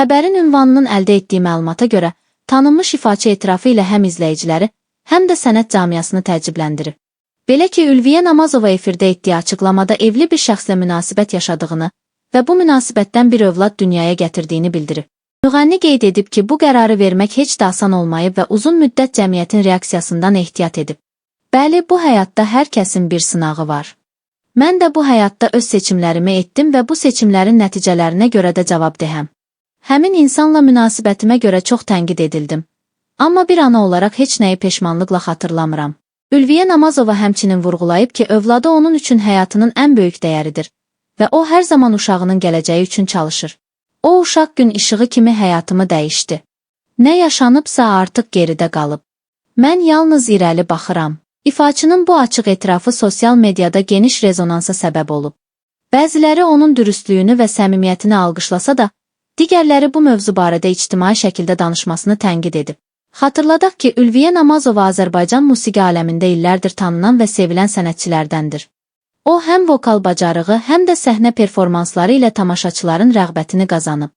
Xəbərin ünvanının əldə etdiyi məlumata görə, tanınmış ifaçı etirafı ilə həm izləyiciləri, həm də sənət camiasını təəccübləndirib. Belə ki, Ülviyə Namazova efirdə etdiyi açıqlamada evli bir şəxslə münasibət yaşadığını və bu münasibətdən bir övlad dünyaya gətirdiyini bildirib. Müğənni qeyd edib ki, bu qərarı vermək heç də asan olmayıb və uzun müddət cəmiyyətin reaksiyasından ehtiyat edib. Bəli, bu həyatda hər kəsin bir sınağı var. Mən də bu həyatda öz seçimlərimi etdim və bu seçimlərin nəticələrinə görə də cavabdehəm. Həmin insanla münasibətimə görə çox tənqid edildim. Amma bir ana olaraq heç nəyi peşmanlıqla xatırlamıram. Ülviyə Namazova həmçinin vurğulayıb ki, övladı onun üçün həyatının ən böyük dəyəridir və o hər zaman uşağının gələcəyi üçün çalışır. O uşaq gün işığı kimi həyatımı dəyişdi. Nə yaşanıbsa artıq geridə qalıb. Mən yalnız irəli baxıram. İfaçının bu açıq etirafı sosial mediada geniş rezonansa səbəb olub. Bəziləri onun dürüstlüyünü və səmimiyyətini alqışlasa da, digərləri bu mövzu barədə ictimai şəkildə danışmasını tənqid edib. Xatırladaq ki, Ülviyə Namazova Azərbaycan musiqi aləmində illərdir tanınan və sevilən sənətçilərdəndir. O, həm vokal bacarığı, həm də səhnə performansları ilə tamaşaçıların rəğbətini qazanıb.